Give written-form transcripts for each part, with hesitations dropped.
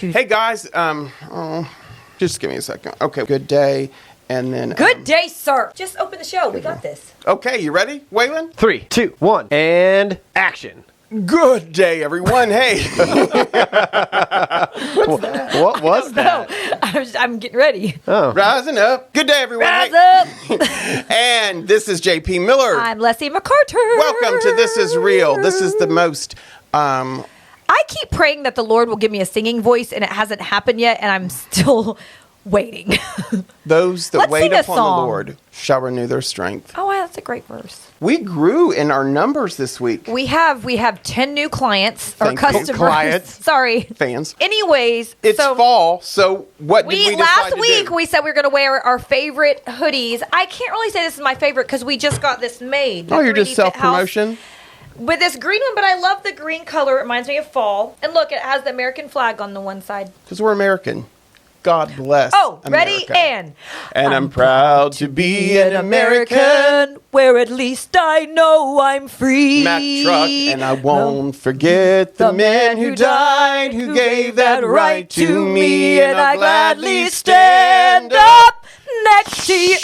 Hey guys, just give me a second. Okay, good day, and then good day, sir. Just open the show. We got this. Okay, you ready, Waylon? 3, 2, 1, and action. Good day, everyone. Hey, What was that? I'm getting ready. Oh, rising up. Good day, everyone. Rise Hey. up. And this is JP Miller. I'm Lessie McCarter. Welcome to This Is Real. This is the most. I keep praying that the Lord will give me a singing voice, and it hasn't happened yet, and I'm still waiting. Those that Let's wait sing a upon the song. Lord shall renew their strength. Oh, wow, that's a great verse. We grew in our numbers this week. We have 10 new clients or Thank you. customers. Clients. Sorry. Fans. Anyways, It's so fall, so what did we decide last to week do? we said we were going to wear our favorite hoodies. I can't really say this is my favorite because we just got this made. Oh, you're just 3D Fit House self-promotion? with this green one, but I love the green color. It reminds me of fall. And look, it has the American flag on the one side. Because we're American. God bless Oh, America. ready? And I'm proud to be an American. where at least I know I'm free. Mack truck, and I won't forget the men who died, who gave that right to me, and I gladly stand up next to you.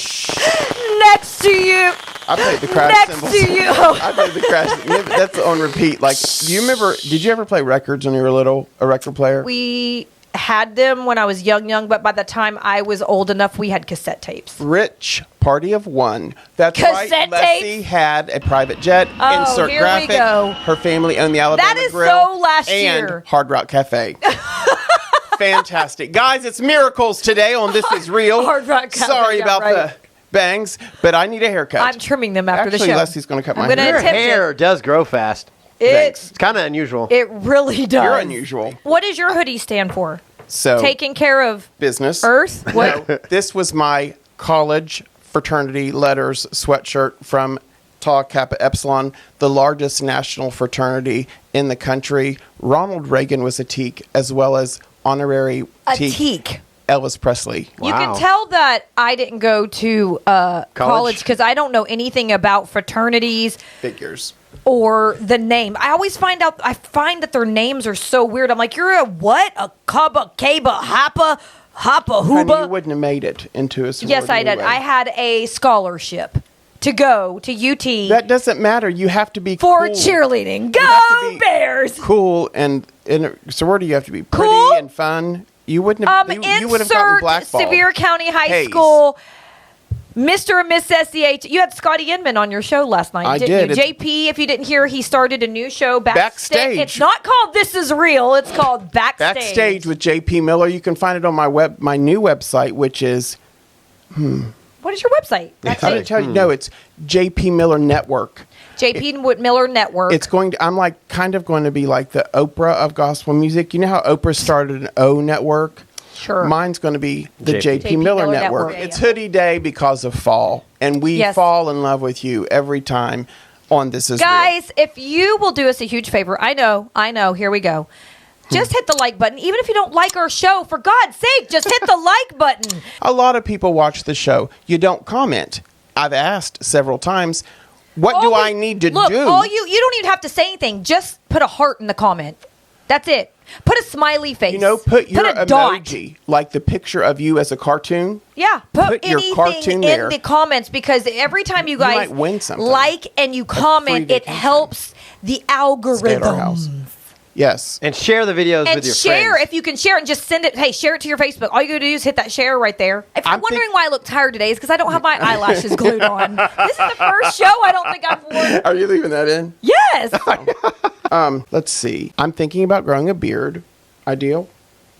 Next to you. I played the crash Next cymbals. to you. I played the crash. That's on repeat. Like, do you remember? Did you ever play records when you were little? A record player? We had them when I was young, but by the time I was old enough, we had cassette tapes. Rich Party of One. That's Cassette right. Lessie had a private jet. Oh, Insert here we graphic. go. Her family owned the Alabama That is Grill. so last and year. Hard Rock Cafe. Fantastic. Guys, it's miracles today on This Is Real. Hard Rock Cafe, Sorry yeah, about right. the bangs, but I need a haircut. I'm trimming them after Actually, the show. Leslie's going to cut my I'm gonna hair. your attempt hair does grow fast. Thanks. It's kind of unusual. It really does. You're unusual. What does your hoodie stand for? So, Taking care of business. Earth? What? No, this was my college fraternity letters sweatshirt from Tau Kappa Epsilon, the largest national fraternity in the country. Ronald Reagan was a teak, as well as honorary A teak teak. Elvis Presley. You Wow. can tell that I didn't go to college because I don't know anything about fraternities Figures. or the name. I find that their names are so weird. I'm like, you're a what? A Kaba, Kaba, Hapa, Honey, you Huba? wouldn't have made it into a sorority Yes, I did. anyway. I had a scholarship to go to UT That doesn't matter. You have to be for cool. cheerleading. You have to Go be Bears! Cool, and in a sorority you have to be pretty Cool? and fun. You wouldn't have. You would have gotten Insert blackballed. Sevier County High Hayes. School, Mr. and Miss SCH. You had Scotty Inman on your show last night, I didn't did. you? JP, if you didn't hear, he started a new show, Backstage. It's not called This Is Real. It's called Backstage. Backstage with JP Miller. You can find it on my new website, which is What is your website? I didn't tell you. No, it's JP Miller Network. JP Miller Network. It's going to. I'm like kind of going to be like the Oprah of gospel music. You know how Oprah started an O network? Sure. Mine's going to be the JP. JP Miller Network. Yeah, It's yeah. hoodie day because of fall, and we Yes. fall in love with you every time on This Is Real. Guys, if you will do us a huge favor, I know, here we go. Just hit the like button. Even if you don't like our show, for God's sake, just hit the like button. A lot of people watch the show. You don't comment. I've asked several times, what do I need to Look, do? you don't even have to say anything. Just put a heart in the comment. That's it. Put a smiley face. You know, put your a dot. emoji, like the picture of you as a cartoon. Yeah, Put your anything cartoon in there. the comments because every time you guys might win something. like and you comment, it vacation. helps the Stay at our algorithm. house. Yes. And share the videos And with your share friends. if you can share and just send it. Hey, share it to your Facebook. All you gotta do is hit that share right there. If you're I'm wondering why I look tired today, is because I don't have my eyelashes glued on. This is the first show I don't think I've worn. Are you leaving that in? Yes. Let's see. I'm thinking about growing a beard. Ideal?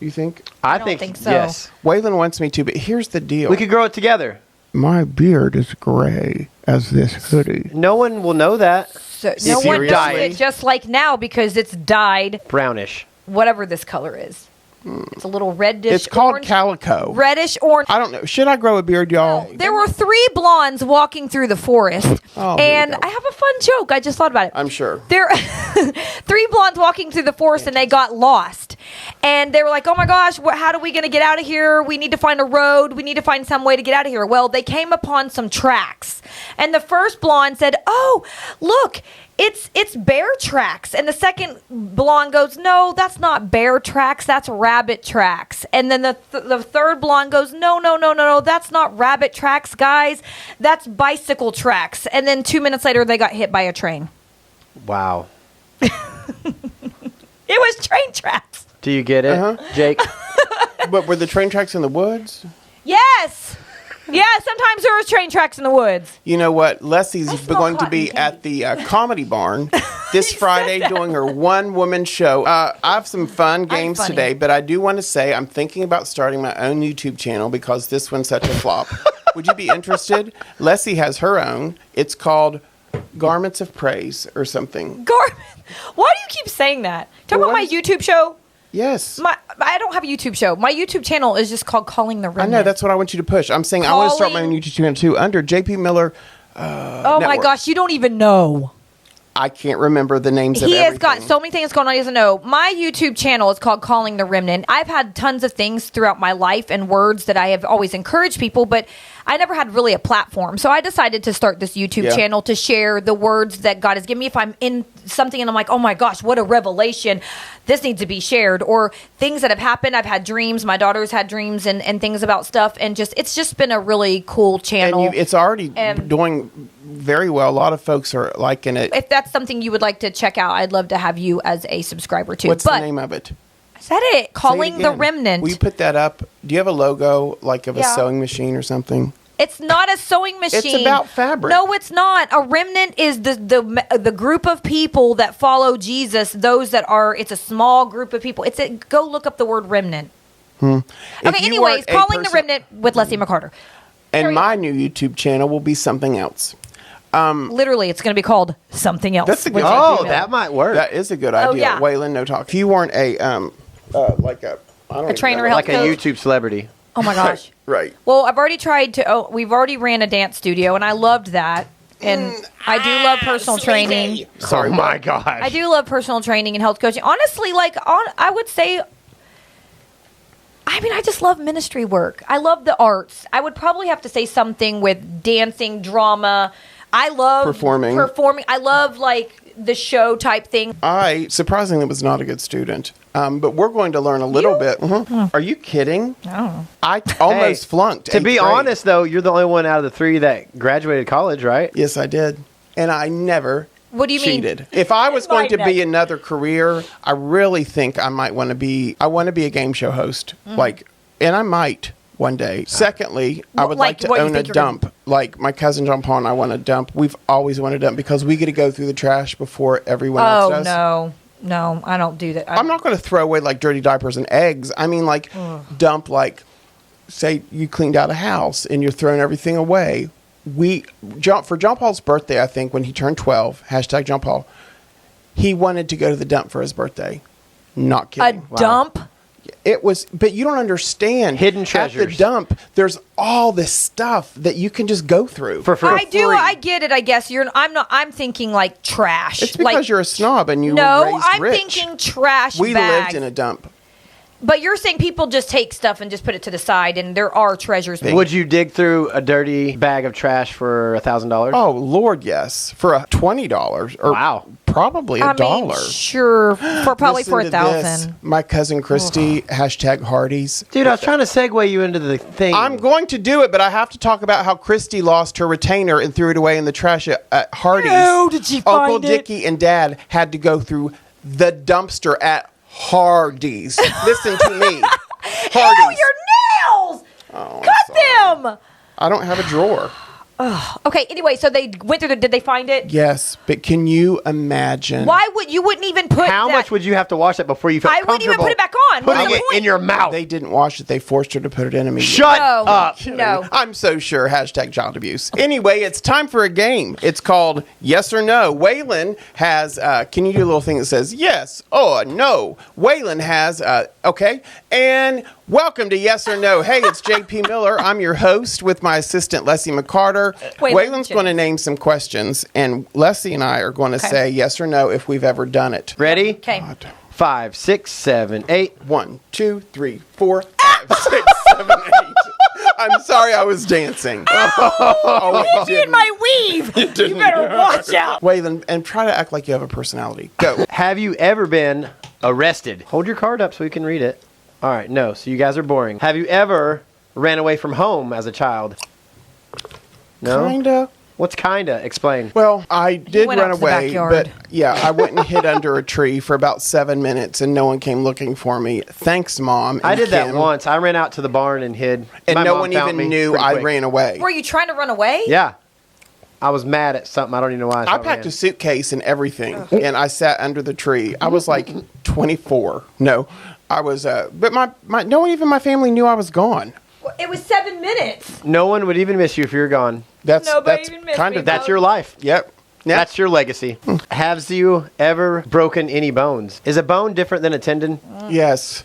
You think? I don't think so. Yes. Waylon wants me to, but here's the deal. We could grow it together. My beard is gray as this hoodie. No one will know that. So no If one you're does dying. it just like now because it's dyed Brownish. whatever this color is. It's a little reddish. It's called orange, calico. reddish orange. I don't know. Should I grow a beard, y'all? There were 3 blondes walking through the forest, Oh, here we and go. I have a fun joke. I just thought about it. I'm sure. There, 3 blondes walking through the forest, and they got lost. And they were like, "Oh my gosh, how are we going to get out of here? We need to find a road. We need to find some way to get out of here." Well, they came upon some tracks, and the first blonde said, "Oh, look, it's bear tracks. And the second blonde goes, no, that's not bear tracks, that's rabbit tracks. And then the third blonde goes, no, that's not rabbit tracks, guys, that's bicycle tracks. And then 2 minutes later they got hit by a train. Wow. It was train tracks. Do you get it, Jake? But were the train tracks in the woods? Yes. Yeah, sometimes there was train tracks in the woods. You know what? Leslie's smell going to cotton be candy. at the Comedy Barn this Friday doing her one-woman show. I have some fun games funny. today, but I do want to say I'm thinking about starting my own YouTube channel because this one's such a flop. Would you be interested? Leslie has her own. It's called Garments of Praise or something. Why do you keep saying that? Talk Well, about my what is- YouTube show. Yes. I don't have a YouTube show. My YouTube channel is just called Calling the I Remnant. know. That's what I want you to push. I'm saying I want to start my own Calling- YouTube channel too under JP Miller. Oh my Network. gosh, you don't even know. I can't remember the names of He everything. has got so many things going on. He doesn't know. My YouTube channel is called Calling the Remnant. I've had tons of things throughout my life and words that I have always encouraged people, but I never had really a platform. So I decided to start this YouTube channel to share the words that God has given me. If I'm in something and I'm like, oh my gosh, what a revelation. This needs to be shared. Or things that have happened. I've had dreams. My daughter's had dreams and things about stuff. And it's just been a really cool channel. And it's already doing very well. A lot of folks are liking it. If that's something you would like to check out, I'd love to have you as a subscriber too. What's the name of it? I said it. Say it Calling the again. Remnant. Will you put that up? Do you have a logo like of a Yeah. sewing machine or something? It's not a sewing machine. It's about fabric. No, it's not. A remnant is the group of people that follow Jesus. Those that are. It's a small group of people. Go look up the word remnant. If Okay. you Anyways, weren't a Calling the person- Remnant with Leslie McCarter. And Carry my on. new YouTube channel will be something else. Literally, it's going to be called something else. That's a good with idea. Oh, Email. that might work. That is a good idea. yeah. Waylon, no talk. If you weren't a like a I don't even trainer know. help Like a coach. YouTube celebrity. Oh my gosh. Right. Well, I've already tried to. Oh, we've already ran a dance studio, and I loved that. And I do love personal training. Sorry. Oh my gosh. I do love personal training and health coaching. Honestly, I would say, I just love ministry work. I love the arts. I would probably have to say something with dancing, drama. I love Performing. I love the show type thing. I surprisingly was not a good student, but we're going to learn a little bit. Are you kidding? Oh. I almost Hey, flunked. To 8th be grade. honest, though, you're the only one out of the three that graduated college, right? Yes, I did, and I never. What do you mean? cheated. If I was going to Might be never. another career, I really think I might want to be. I want to be a game show host, and I might one day. Secondly, I would like to what, you own a think you're gonna- dump. Like my cousin John Paul and I want a dump. We've always wanted a dump because we get to go through the trash before everyone else Oh does. no, I don't do that. I'm not going to throw away like dirty diapers and eggs. I mean, like dump, like say you cleaned out a house and you're throwing everything away. For John Paul's birthday, I think when he turned 12, # John Paul, he wanted to go to the dump for his birthday. Not a kidding. dump. It was, but you don't understand. Hidden At the treasures. dump, there's all this stuff that you can just go through For free. I do. free. I get it. I guess I'm thinking like trash. It's because like, you're a snob and you were No, raised I'm rich. thinking trash We bags. lived in a dump. But you're saying people just take stuff and just put it to the side, and there are treasures. Would you dig through a dirty bag of trash for $1,000? Oh Lord, yes, for a $20 or Wow. probably a dollar. Sure, probably Listen for to this. $1,000. My cousin Christy # Hardee's. Dude, I was trying to segue you into the thing. I'm going to do it, but I have to talk about how Christy lost her retainer and threw it away in the trash at Hardee's. No, did she find Uncle it? Dickie and Dad had to go through the dumpster at Hardee's. Listen to me. Ew, Hardee's. your nails! Oh, I'm Cut sorry. them! I don't have a drawer. Okay, anyway, so they went through did they find it? Yes, but can you imagine? Why would you wouldn't even put How that, much would you have to wash that before you felt I wouldn't even comfortable put it back on. putting What's the it point? in your mouth? They didn't wash it. They forced her to put it in immediately. Shut No. up. No. I'm so sure. # child abuse. Anyway, it's time for a game. It's called Yes or No. Waylon has, can you do a little thing that says yes or no? Waylon has, okay. And welcome to Yes or No. Hey, it's JP Miller. I'm your host with my assistant, Lessie McCarter. Waylon's going to name some questions, and Lessie and I are going to say yes or no if we've ever done it. Ready? Okay. 5, 6, 7, 8. 1, 2, 3, 4, 5, 6, 7, 8. I'm sorry I was dancing. Oh, Me and my weave. You better watch out. Waylon, and try to act like you have a personality. Go. Have you ever been arrested? Hold your card up so we can read it. All right, no. So you guys are boring. Have you ever ran away from home as a child? No? Kinda. What's kinda? Explain. Well, I did went run out to the away, backyard. but yeah, I went and hid under a tree for about 7 minutes, and no one came looking for me. Thanks, Mom. I and did that Kim. once. I ran out to the barn and hid. and My no mom one found even me knew pretty I quick. ran away. Were you trying to run away? Yeah. I was mad at something. I don't even know why. I packed a suitcase and everything, and I sat under the tree. I was like 24. No, I was. But my no one, even my family, knew I was gone. Well, it was 7 minutes. No one would even miss you if you're gone. That's Nobody that's even missed kind me, of That's your life. Yep. That's your legacy. Have you ever broken any bones? Is a bone different than a tendon? Yes.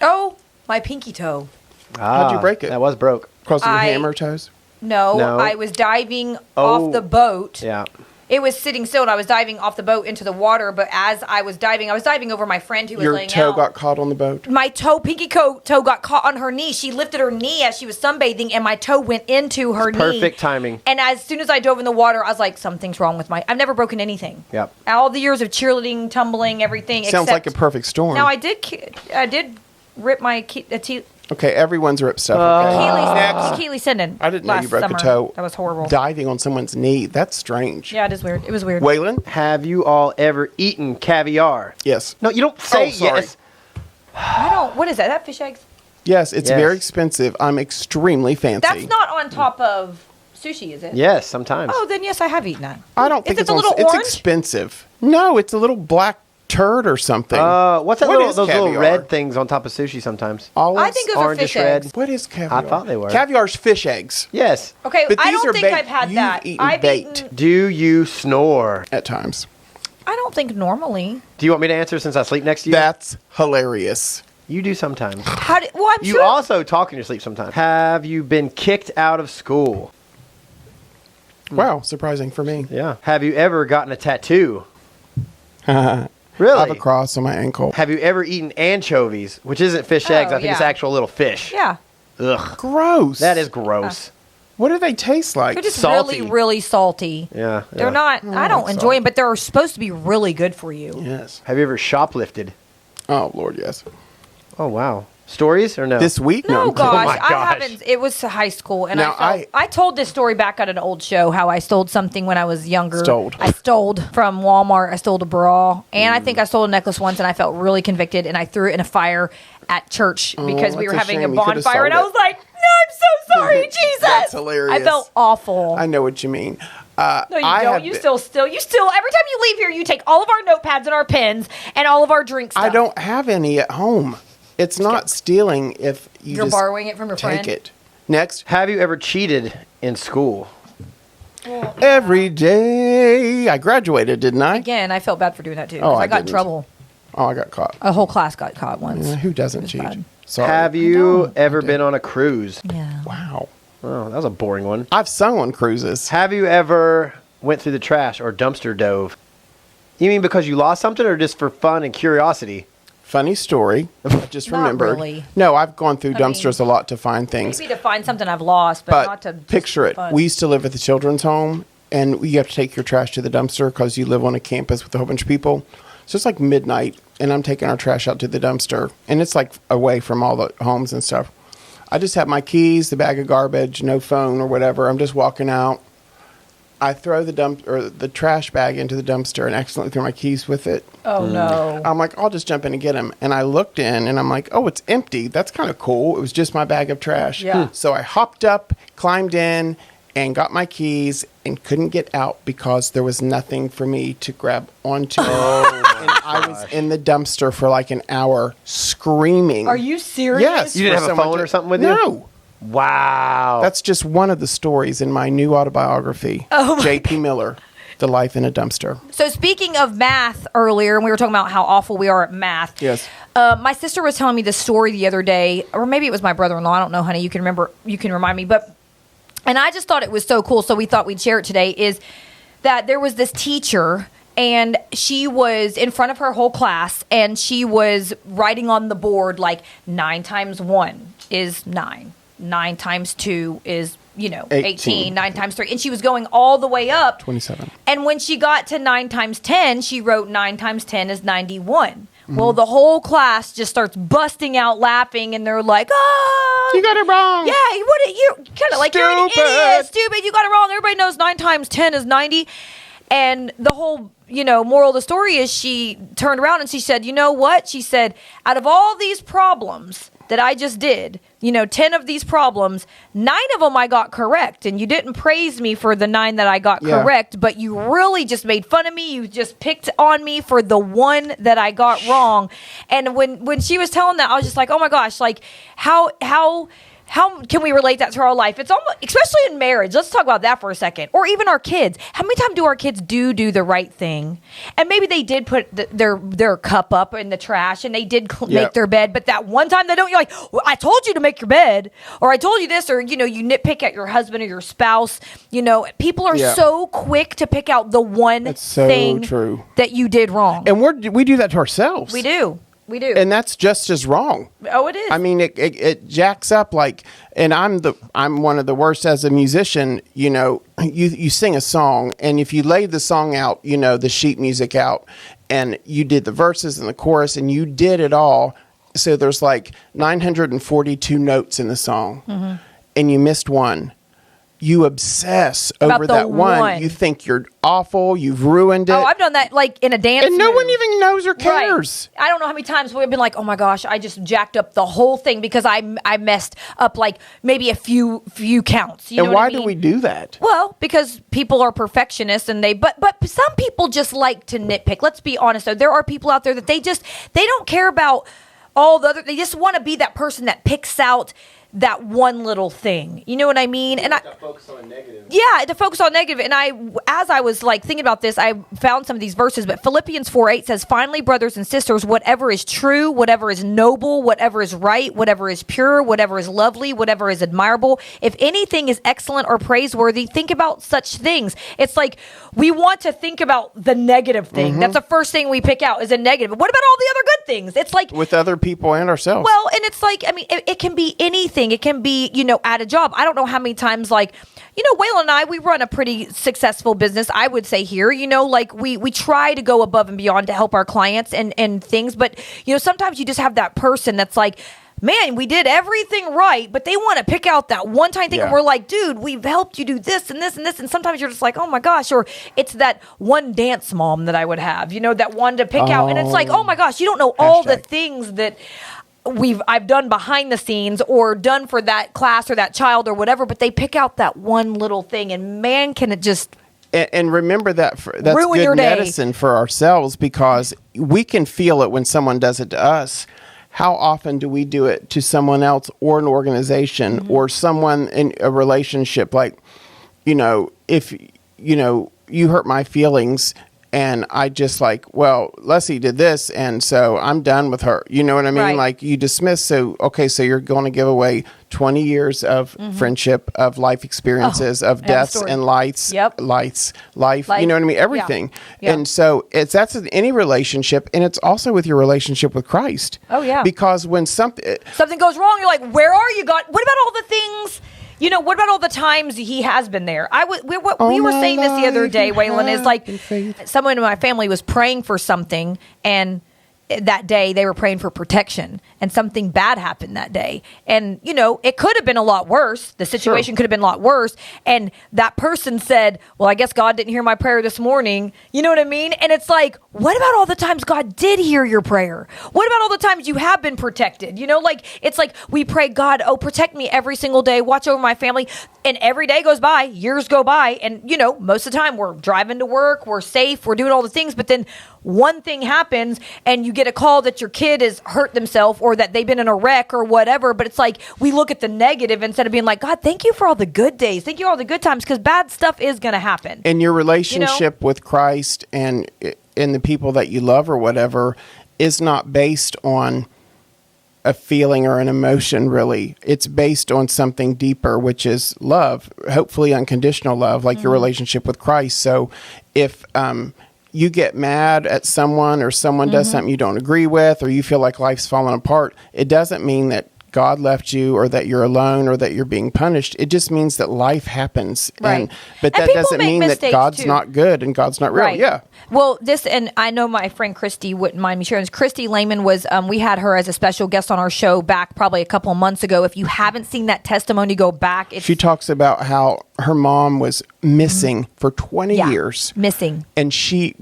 Oh, my pinky toe. How'd you break it? That was broke. Because of your I- hammer toes. No, No. I was diving Oh. off the boat. Yeah. It was sitting still, and I was diving off the boat into the water. But as I was diving over my friend who was Your laying toe out. got caught on the boat. My pinky toe got caught on her knee. She lifted her knee as she was sunbathing, and my toe went into her knee. Perfect timing. And as soon as I dove in the water, I was like, something's wrong with I've never broken anything. Yep. All the years of cheerleading, tumbling, everything. Sounds like a except- perfect storm. Now I did rip my Okay, everyone's ripped stuff. Achilles tendon. I didn't know you last broke summer. a toe. That was horrible. Diving on someone's knee. That's strange. Yeah, it is weird. It was weird. Waylon? Have you all ever eaten caviar? Yes. No, you don't say sorry. yes. I don't. What is that? That fish eggs? Yes, it's Yes. very expensive. I'm extremely fancy. That's not on top of sushi, is it? Yes, sometimes. Oh, then yes, I have eaten that. I don't think Is it it's the on- little it's orange? expensive. No, it's a little black turd or something. What's that What little, is those little caviar? red things on top of sushi sometimes? Olives? I think those are Orangish fish red. eggs. What is caviar? I thought they were. Caviar's fish eggs. Yes. Okay, But I these don't are think baked. I've had You've that. eaten I've baked. eaten. Do you snore? At times. I don't think normally. Do you want me to answer since I sleep next to you? That's hilarious. You do sometimes. Well, I'm You sure. also talk in your sleep sometimes. Have you been kicked out of school? Wow, surprising for me. Yeah. Have you ever gotten a tattoo? I Really? have a cross on my ankle. Have you ever eaten anchovies, which isn't fish eggs? I think it's yeah. actual little fish. Yeah, Ugh. Gross. That is gross. What do they taste like? they're just Salty. really, really salty. Yeah. They're yeah. not. I don't that's enjoy them, but they're supposed to be really good for you. Yes. Have you ever shoplifted? Oh, Lord, yes. Oh, wow. Stories or no? This week? No, I'm kidding. gosh, my I gosh. haven't. It was high school, and Now, I told this story back at an old show how I stole something when I was younger. Stoled. I stole from Walmart. I stole a bra, and I think I stole a necklace once, and I felt really convicted, and I threw it in a fire at church because we that's were a having a shame. You could've bonfire, and I sold was like, "No, I'm so sorry, Jesus." That's hilarious. I felt awful. I know what you mean. No, you I don't. have You been- still. Every time you leave here, you take all of our notepads and our pens and all of our drink stuff. I don't have any at home. It's not stealing if You're just borrowing it from your take friend? it. Next. Have you ever cheated in school? Every day. I graduated, didn't I? Again, I felt bad for doing that too. Oh, 'cause I I got in didn't. trouble. Oh, I got caught. A whole class got caught once. Who doesn't cheat? bad. Sorry. Have you don't. ever been on a cruise? Yeah. Wow. Oh, that was a boring one. I've sung on cruises. Have you ever went through the trash or dumpster dove? You mean because you lost something or just for fun and curiosity? Funny story. I just Not remembered. really. No, I've gone through I dumpsters a lot to find things. Maybe to find something I've lost, but not to But just picture it. fun. We used to live at the children's home, and you have to take your trash to the dumpster because you live on a campus with a whole bunch of people. So it's like midnight, and I'm taking our trash out to the dumpster, and it's like away from all the homes and stuff. I just have my keys, the bag of garbage, no phone or whatever. I'm just walking out. I throw the trash bag into the dumpster and accidentally throw my keys with it. Oh no. I'm like, I'll just jump in and get them. And I looked in and I'm like, oh, it's empty. That's kind of cool. It was just my bag of trash. Yeah. So I hopped up, climbed in, and got my keys and couldn't get out because there was nothing for me to grab onto. And I was in the dumpster for like an hour screaming. Are you serious? Yes. You didn't for have a someone phone to- or something with you? No. Wow. That's just one of the stories in my new autobiography, J.P. Miller, The Life in a Dumpster. So speaking of math earlier, and we were talking about how awful we are at math. Yes. My sister was telling me this story the other day, or maybe it was my brother-in-law. I don't know, honey. You can remember. You can remind me. And I just thought it was so cool, so we thought we'd share it today, is that there was this teacher, and she was in front of her whole class, and she was writing on the board like 9 times 1 is 9. 9 times 2 is, 18. 18. 9 times 3. And she was going all the way up. 27. And when she got to 9 times 10, she wrote 9 times 10 is 91. Well, the whole class just starts busting out laughing, and they're like, "Oh, You got it wrong. yeah, you kind of like you're an idiot, stupid. You got it wrong. Everybody knows 9 times 10 is 90." And the whole, moral of the story is she turned around and she said, "You know what?" She said, "Out of all these problems that I just did, 10 of these problems, 9 of them I got correct. And you didn't praise me for the 9 that I got correct, but you really just made fun of me. You just picked on me for the 1 that I got wrong." And when she was telling that, I was just like, oh my gosh, like how can we relate that to our life? It's almost, especially in marriage. Let's talk about that for a second. Or even our kids. How many times do our kids do the right thing? And maybe they did put their cup up in the trash and they did make their bed. But that one time they don't, you're like, well, I told you to make your bed. Or I told you this. Or, you nitpick at your husband or your spouse. People are so quick to pick out the one thing true. That you did wrong. And we do that to ourselves. We do. We do. And that's just as wrong. Oh, it is. I mean, it jacks up like, and I'm one of the worst as a musician. You sing a song, and if you laid the song out, the sheet music out, and you did the verses and the chorus, and you did it all. So there's like 942 notes in the song, and you missed one. You obsess over that one. You think you're awful. You've ruined it. Oh, I've done that like in a dance and no one even knows or cares. Right. I don't know how many times we've been like, oh my gosh, I just jacked up the whole thing because I messed up like maybe a few counts. You know and why what I mean? do we do that? Well, because people are perfectionists and but some people just like to nitpick. Let's be honest though. There are people out there that they don't care about all the other. They just want to be that person that picks out that one little thing. You know what I mean? And to focus on negative. Yeah, to focus on negative. And as I was like thinking about this, I found some of these verses, but Philippians 4:8 says, "Finally, brothers and sisters, whatever is true, whatever is noble, whatever is right, whatever is pure, whatever is lovely, whatever is admirable, if anything is excellent or praiseworthy, think about such things." It's like we want to think about the negative thing. That's the first thing we pick out is a negative. But what about all the other good things? It's like with other people and ourselves. Well, and it's like, I mean, it can be anything. It can be, at a job. I don't know how many times, like, Waylon and I, we run a pretty successful business, I would say here, like we try to go above and beyond to help our clients and things. But, sometimes you just have that person that's like, man, we did everything right, but they want to pick out that one tiny thing. And we're like, dude, we've helped you do this and this and this. And sometimes you're just like, oh my gosh. Or it's that one dance mom that I would have, that one to pick out. And it's like, oh my gosh, you don't know all the things that I've done behind the scenes or done for that class or that child or whatever, but they pick out that one little thing, and man, can it just and remember that's ruin good your day. medicine for ourselves, because we can feel it when someone does it to us. How often do we do it to someone else or an organization or someone in a relationship? Like, if you hurt my feelings, and I just like, well, Lessie did this, and so I'm done with her. You know what I mean? Right. Like, you dismiss. So, okay, so you're going to give away 20 years of friendship, of life experiences, of deaths and life. You know what I mean? Everything. Yeah. And so that's in any relationship, and it's also with your relationship with Christ. Oh, yeah. Because when something goes wrong, you're like, where are you, God? What about all the things? What about all the times he has been there? We were saying this the other day, Waylon, is like someone in my family was praying for something, and that day they were praying for protection, and something bad happened that day. And, it could have been a lot worse. The situation could have been a lot worse. And that person said, well, I guess God didn't hear my prayer this morning. You know what I mean? And it's like, what about all the times God did hear your prayer? What about all the times you have been protected? It's like we pray, God, protect me every single day. Watch over my family. And every day goes by, years go by. And, most of the time we're driving to work, we're safe, we're doing all the things. But then one thing happens and you get a call that your kid has hurt themselves or that they've been in a wreck or whatever. But it's like we look at the negative instead of being like, God, thank you for all the good days. Thank you for all the good times, because bad stuff is going to happen. And your relationship with Christ and the people that you love or whatever is not based on a feeling or an emotion, really. It's based on something deeper, which is love, hopefully unconditional love, like your relationship with Christ. So if you get mad at someone or someone does something you don't agree with, or you feel like life's falling apart, it doesn't mean that God left you or that you're alone or that you're being punished. It just means that life happens. Right. But And that people doesn't make mean that mistakes, God's too. not good and God's not real. Right. Yeah. Well, and I know my friend Christy wouldn't mind me sharing this. Christy Lehman was, we had her as a special guest on our show back probably a couple of months ago. If you haven't seen that testimony, go back. She talks about how her mom was missing for 20 years. Missing. And she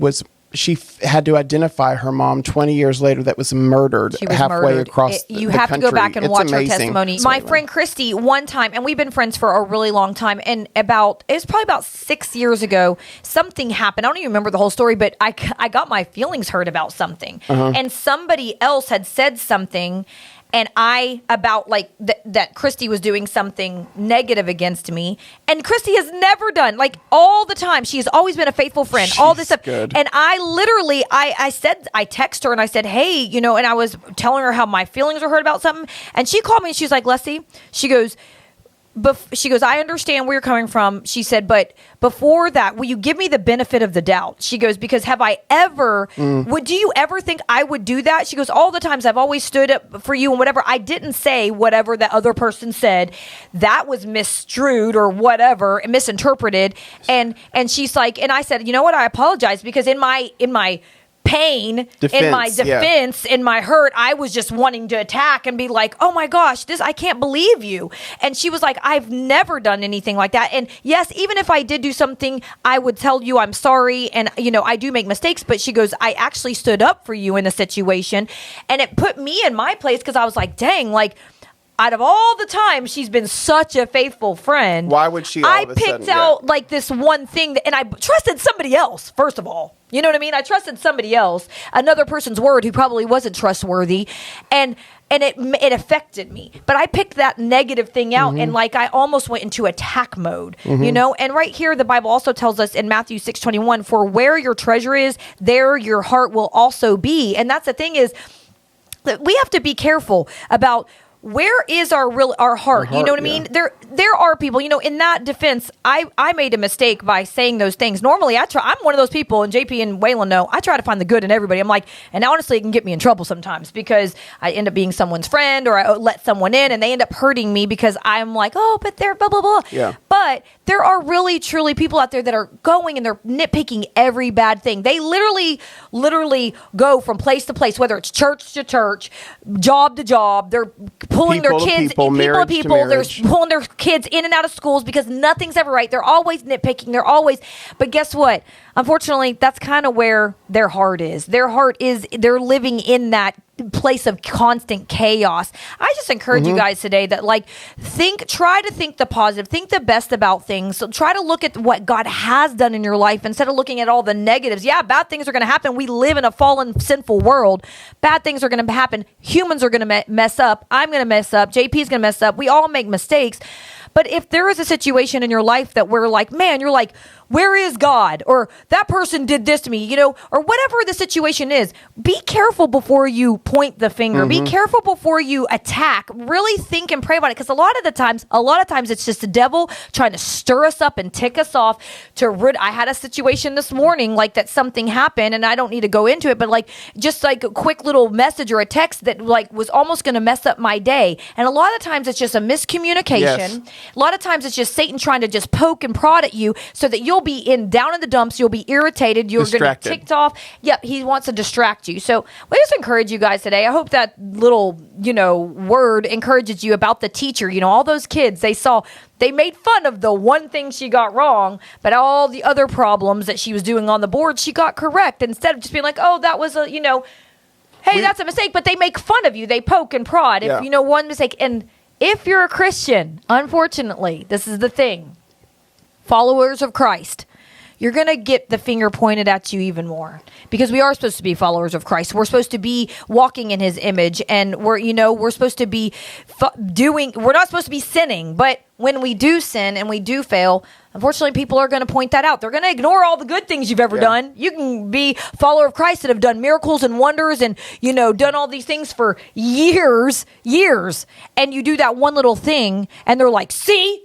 had to identify her mom 20 years later that was murdered She was halfway murdered. across You the have country. to go back and It's watch her amazing. testimony. My friend Christy, one time, and we've been friends for a really long time, and it was probably about 6 years ago, something happened. I don't even remember the whole story, but I got my feelings hurt about something. And somebody else had said something, and about like that Christy was doing something negative against me. And Christy has never done, like, all the time. She has always been a faithful friend, all this stuff. Good. And I literally, I texted her and I said, hey, and I was telling her how my feelings were hurt about something. And she called me and she's like, Lessie, she goes, I understand where you're coming from. She said, but before that, will you give me the benefit of the doubt? She goes, because do you ever think I would do that? She goes, all the times I've always stood up for you and whatever. I didn't say whatever that other person said. That was misstrued or whatever, misinterpreted. And she's like, and I said, you know what? I apologize because in my pain, in my defense, in my hurt, I was just wanting to attack and be like, oh my gosh, I can't believe you. And she was like, I've never done anything like that. And yes, even if I did do something, I would tell you I'm sorry. And, I do make mistakes. But she goes, I actually stood up for you in a situation. And it put me in my place because I was like, dang, like, out of all the time she's been such a faithful friend. Why would she? I picked out like this one thing and I trusted somebody else. First of all, you know what I mean? I trusted somebody else, another person's word who probably wasn't trustworthy, and it affected me. But I picked that negative thing out, and like I almost went into attack mode, And right here, the Bible also tells us in Matthew 6:21, for where your treasure is, there your heart will also be. And that's the thing is that we have to be careful about. Where is our heart? You know what I mean? There are people, in that defense, I made a mistake by saying those things. Normally I'm one of those people, and JP and Waylon know, I try to find the good in everybody. I'm like, and honestly, it can get me in trouble sometimes because I end up being someone's friend or I let someone in and they end up hurting me because I'm like, oh, but they're blah, blah, blah. Yeah. But there are really, truly people out there that are going and they're nitpicking every bad thing. They literally go from place to place, whether it's church to church, job to job. They're pulling People their to kids, people, marriage to They're marriage. pulling their kids in and out of schools because nothing's ever right. They're always nitpicking. But guess what? Unfortunately, that's kind of where their heart is. They're living in that place of constant chaos. I just encourage you guys today that try to think the positive, think the best about things. So try to look at what God has done in your life instead of looking at all the negatives. Yeah, bad things are going to happen. We live in a fallen, sinful world. Bad things are going to happen. Humans are going to mess up. I'm going to mess up. JP is going to mess up. We all make mistakes. But if there is a situation in your life that we're like, man, you're like, where is God? Or that person did this to me, or whatever the situation is, be careful before you point the finger. Be careful before you attack. Really think and pray about it. Because a lot of times it's just the devil trying to stir us up and tick us off. I had a situation this morning that something happened, and I don't need to go into it, but just a quick little message or a text that was almost going to mess up my day. And a lot of times it's just a miscommunication. Yes. A lot of times it's just Satan trying to just poke and prod at you so that you'll be down in the dumps. You'll be irritated. You're going to be ticked off. Yep, he wants to distract you. So we just encourage you guys today. I hope that little, word encourages you about the teacher. All those kids, they made fun of the one thing she got wrong, but all the other problems that she was doing on the board, she got correct. Instead of just being like, oh, that was hey, that's a mistake. But they make fun of you. They poke and prod. If one mistake. And if you're a Christian, unfortunately, this is the thing. Followers of Christ, you're going to get the finger pointed at you even more because we are supposed to be followers of Christ. We're supposed to be walking in his image, and we're supposed to be we're not supposed to be sinning, but when we do sin and we do fail, unfortunately, people are going to point that out. They're going to ignore all the good things you've ever done. You can be a follower of Christ that have done miracles and wonders and, done all these things for years, and you do that one little thing, and they're like, see,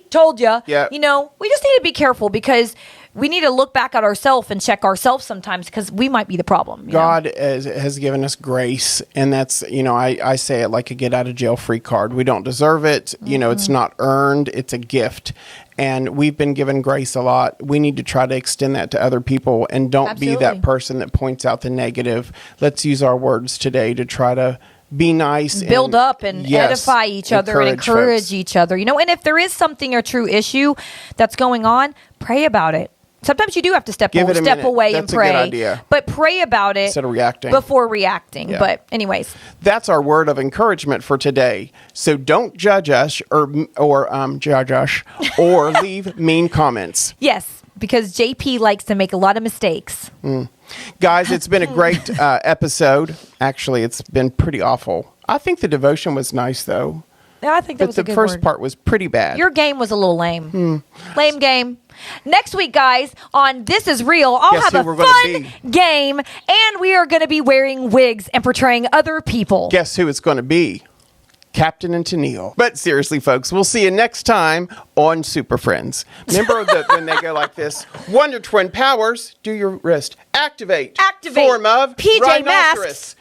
told you. Yeah. We just need to be careful because we need to look back at ourselves and check ourselves sometimes because we might be the problem. God has given us grace, and that's, I say it like a get out of jail free card. We don't deserve it. It's not earned. It's a gift. And we've been given grace a lot. We need to try to extend that to other people and don't be that person that points out the negative. Let's use our words today to try to be nice, build up and edify each other and encourage each other. And if there is something, a true issue that's going on, pray about it. Sometimes you do have to step away and pray. That's a good idea. But pray about it instead of reacting. Before reacting. Yeah. But anyways. That's our word of encouragement for today. So don't judge us or judge us or leave mean comments. Yes, because JP likes to make a lot of mistakes. Guys, it's been a great episode. Actually, it's been pretty awful. I think the devotion was nice, though. Yeah, I think that was a good But the first part was pretty bad. Your game was a little lame. Lame game. Next week, guys, on This Is Real, I'll have a fun game, and we are going to be wearing wigs and portraying other people. Guess who it's going to be? Captain and Tennille. But seriously, folks, we'll see you next time on Super Friends. Remember when they go like this? Wonder Twin powers. Do your wrist. Activate. Form of PJ Masks.